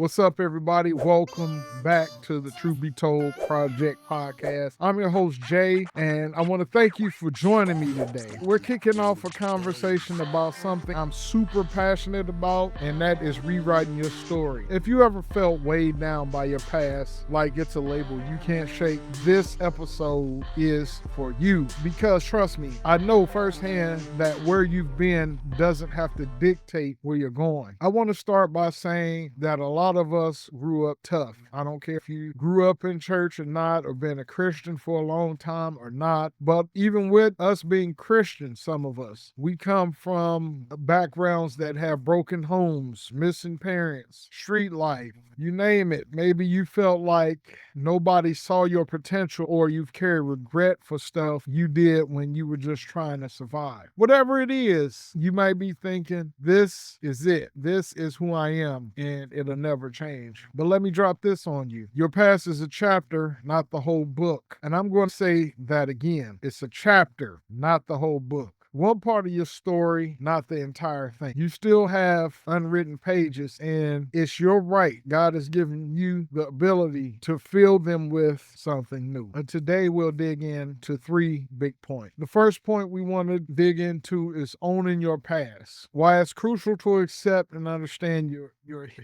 What's up, everybody? Welcome back to the Truth Be Told Project podcast. I'm your host, Jay, and I want to thank you for joining me today. We're kicking off a conversation about something I'm super passionate about, and that is rewriting your story. If you ever felt weighed down by your past, like it's a label you can't shake, this episode is for you. Because trust me, I know firsthand that where you've been doesn't have to dictate where you're going. I want to start by saying that a lot of us grew up tough. I don't care if you grew up in church or not, or been a Christian for a long time or not, but even with us being Christians, some of us, we come from backgrounds that have broken homes, missing parents, street life, you name it. Maybe you felt like nobody saw your potential, or you've carried regret for stuff you did when you were just trying to survive. Whatever it is, you might be thinking, this is it. This is who I am, and it'll never change. But let me drop this on you. Your past is a chapter, not the whole book. And I'm going to say that again. It's a chapter, not the whole book. One part of your story, not the entire thing. You still have unwritten pages, and it's your right. God has given you the ability to fill them with something new. And today we'll dig into 3 big points. The first point we want to dig into is owning your past. Why it's crucial to accept and understand your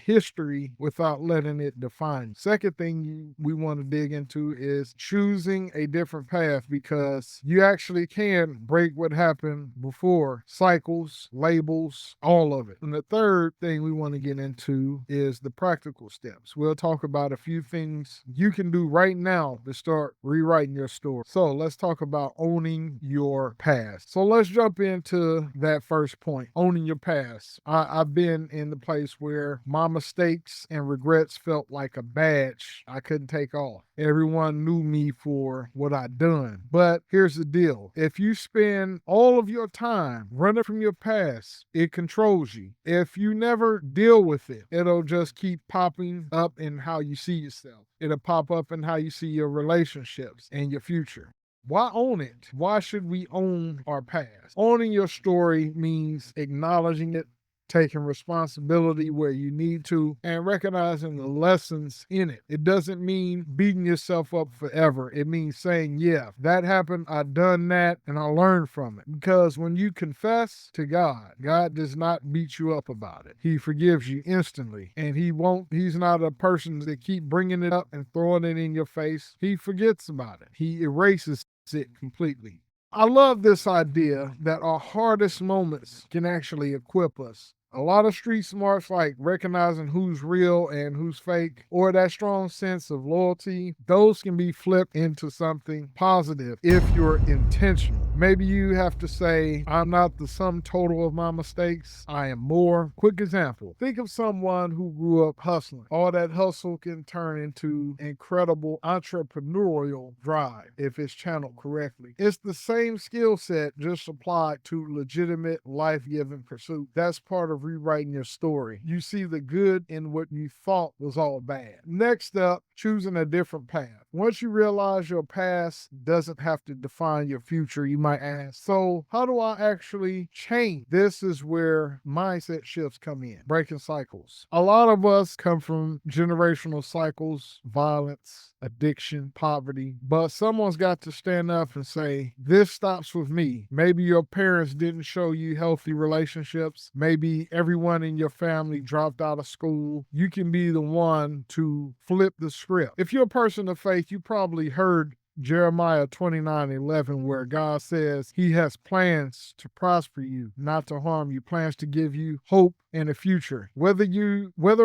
history without letting it define you. Second thing we want to dig into is choosing a different path, because you actually can break what happened before. Cycles, labels, all of it. And the third thing we want to get into is the practical steps. We'll talk about a few things you can do right now to start rewriting your story. So let's talk about owning your past. So let's jump into that first point, owning your past. I've been in the place where my mistakes and regrets felt like a badge I couldn't take off. Everyone knew me for what I'd done. But here's the deal. If you spend all of your time running from your past, it controls you. If you never deal with it, it'll just keep popping up in how you see yourself. It'll pop up in how you see your relationships and your future. Why own it? Why should we own our past? Owning your story means acknowledging it, taking responsibility where you need to, and recognizing the lessons in it. It doesn't mean beating yourself up forever. It means saying, yeah, that happened, I done that, and I learned from it. Because when you confess to God, God does not beat you up about it. He forgives you instantly, and he's not a person that keep bringing it up and throwing it in your face. He forgets about it. He erases it completely. I love this idea that our hardest moments can actually equip us. A lot of street smarts, like recognizing who's real and who's fake, or that strong sense of loyalty, those can be flipped into something positive if you're intentional. Maybe you have to say, I'm not the sum total of my mistakes, I am more. Quick example. Think of someone who grew up hustling. All that hustle can turn into incredible entrepreneurial drive if it's channeled correctly. It's the same skill set, just applied to legitimate, life-giving pursuit. That's part of rewriting your story. You see the good in what you thought was all bad. Next up, choosing a different path. Once you realize your past doesn't have to define your future, you might ask, so how do I actually change? This is where mindset shifts come in, breaking cycles. A lot of us come from generational cycles, violence, addiction, poverty, but someone's got to stand up and say, this stops with me. Maybe your parents didn't show you healthy relationships. Maybe everyone in your family dropped out of school. You can be the one to flip the script. If you're a person of faith, you probably heard Jeremiah 29:11, where God says he has plans to prosper you, not to harm you, plans to give you hope and a future. Whether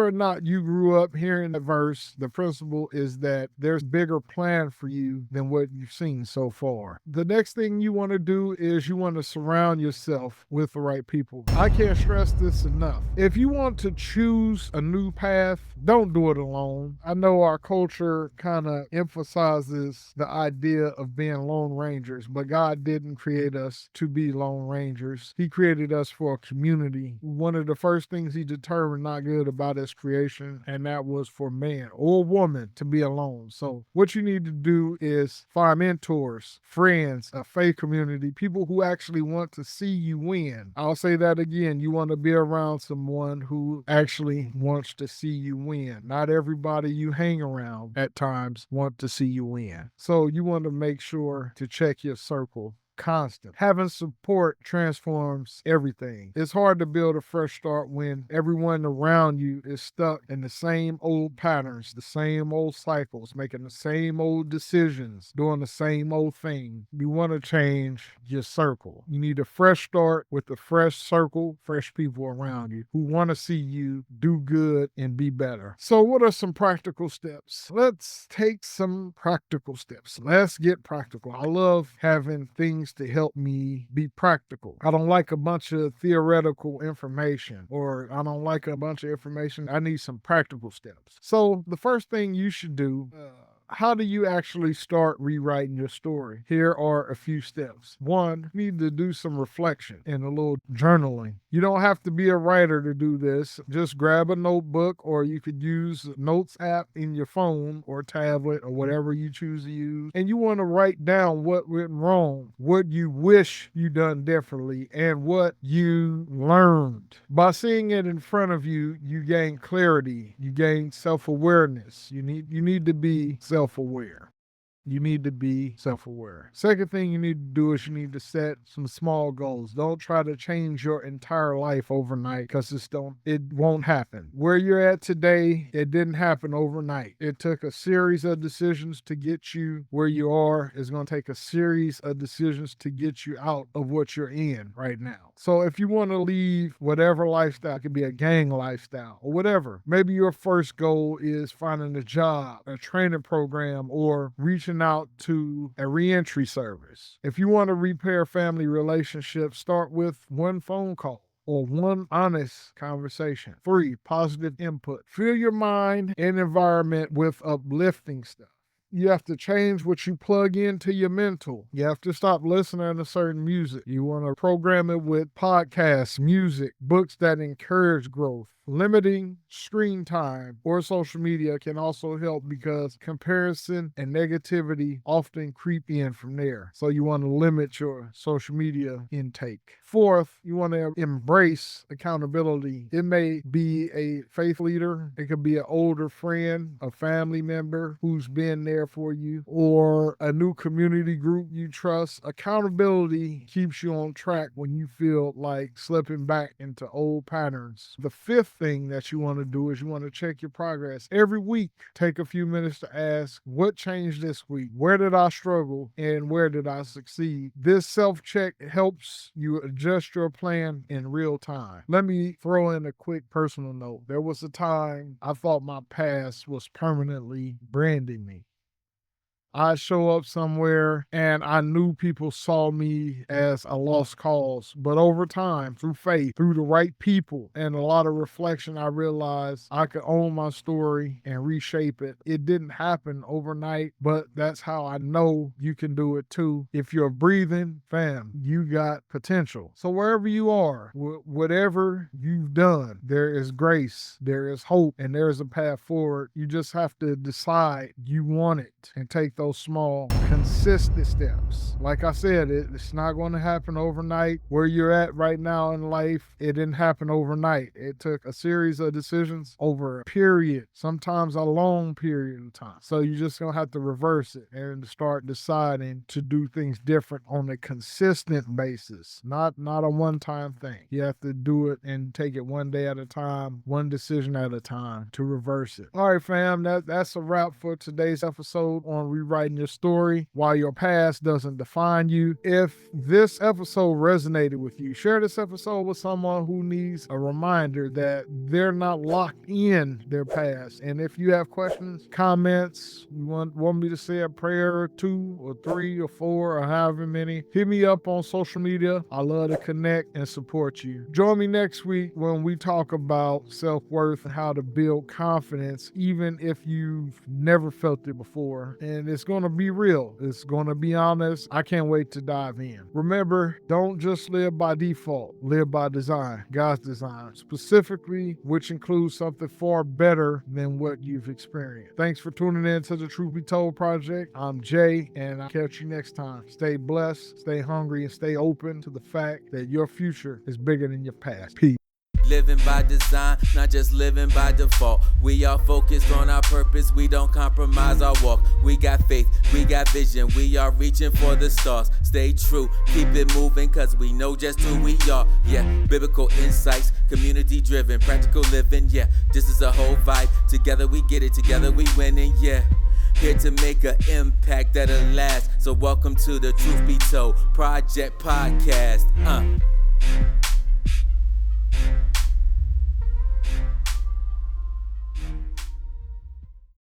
or not you grew up hearing the verse, the principle is that there's a bigger plan for you than what you've seen so far. The next thing you want to do is you want to surround yourself with the right people. I can't stress this enough. If you want to choose a new path, don't do it alone. I know our culture kind of emphasizes the idea of being lone rangers, but God didn't create us to be lone rangers. He created us for a community. One of the first first things he determined not good about his creation, and that was for man or woman to be alone. So what you need to do is find mentors, friends, a faith community, people who actually want to see you win. I'll say that again. You want to be around someone who actually wants to see you win. Not everybody you hang around at times want to see you win. So you want to make sure to check your circle constant. Having support transforms everything. It's hard to build a fresh start when everyone around you is stuck in the same old patterns, the same old cycles, making the same old decisions, doing the same old thing. You want to change your circle. You need a fresh start with a fresh circle, fresh people around you who want to see you do good and be better. So what are some practical steps? Let's take some practical steps. Let's get practical. I love having things to help me be practical. I don't like a bunch of theoretical information, or I don't like a bunch of information. I need some practical steps. So the first thing you should do, how do you actually start rewriting your story? Here are a few steps. One, you need to do some reflection and a little journaling. You don't have to be a writer to do this. Just grab a notebook, or you could use a notes app in your phone or tablet or whatever you choose to use. And you want to write down what went wrong, what you wish you done differently, and what you learned. By seeing it in front of you, you gain clarity, you gain self-awareness. You need to be self-aware. You need to be self-aware. Second thing you need to do is you need to set some small goals. Don't try to change your entire life overnight, because it won't happen. Where you're at today, it didn't happen overnight. It took a series of decisions to get you where you are. It's going to take a series of decisions to get you out of what you're in right now. So if you want to leave whatever lifestyle, it could be a gang lifestyle or whatever. Maybe your first goal is finding a job, a training program, or reaching out to a reentry service. If you want to repair family relationships, start with one phone call or one honest conversation. 3, positive input. Fill your mind and environment with uplifting stuff. You have to change what you plug into your mental. You have to stop listening to certain music. You want to program it with podcasts, music, books that encourage growth. Limiting screen time or social media can also help, because comparison and negativity often creep in from there. So you want to limit your social media intake. 4th, you want to embrace accountability. It may be a faith leader. It could be an older friend, a family member who's been there for you, or a new community group you trust. Accountability keeps you on track when you feel like slipping back into old patterns. The 5th thing that you want to do is you want to check your progress. Every week, take a few minutes to ask, what changed this week? Where did I struggle and where did I succeed? This self-check helps you adjust your plan in real time. Let me throw in a quick personal note. There was a time I thought my past was permanently branding me. I show up somewhere and I knew people saw me as a lost cause. But over time, through faith, through the right people, and a lot of reflection, I realized I could own my story and reshape it. It didn't happen overnight, but that's how I know you can do it too. If you're breathing, fam, you got potential. So wherever you are, whatever you've done, there is grace, there is hope, and there is a path forward. You just have to decide you want it and take those small, consistent steps. Like I said, it's not going to happen overnight. Where you're at right now in life, it didn't happen overnight. It took a series of decisions over a period, sometimes a long period of time. So you just going to have to reverse it and start deciding to do things different on a consistent basis, not a one-time thing. You have to do it and take it one day at a time, one decision at a time to reverse it. All right, fam, that's a wrap for today's episode on rewriting your story while your past doesn't define you. If this episode resonated with you, share this episode with someone who needs a reminder that they're not locked in their past. And if you have questions, comments, you want me to say a prayer or 2 or 3 or 4 or however many, hit me up on social media. I love to connect and support you. Join me next week when we talk about self-worth and how to build confidence even if you've never felt it before. And it's it's going to be real. It's going to be honest. I can't wait to dive in. Remember, don't just live by default. Live by design, God's design, specifically, which includes something far better than what you've experienced. Thanks for tuning in to the Truth Be Told Project. I'm Jay, and I'll catch you next time. Stay blessed, stay hungry, and stay open to the fact that your future is bigger than your past. Peace. Living by design, not just living by default. We are focused on our purpose, we don't compromise our walk. We got faith, we got vision, we are reaching for the stars. Stay true, keep it moving, cause we know just who we are. Yeah, biblical insights, community driven, practical living. Yeah, this is a whole vibe. Together we get it, together we winning. Yeah, here to make an impact that'll last. So welcome to the Truth Be Told Project Podcast.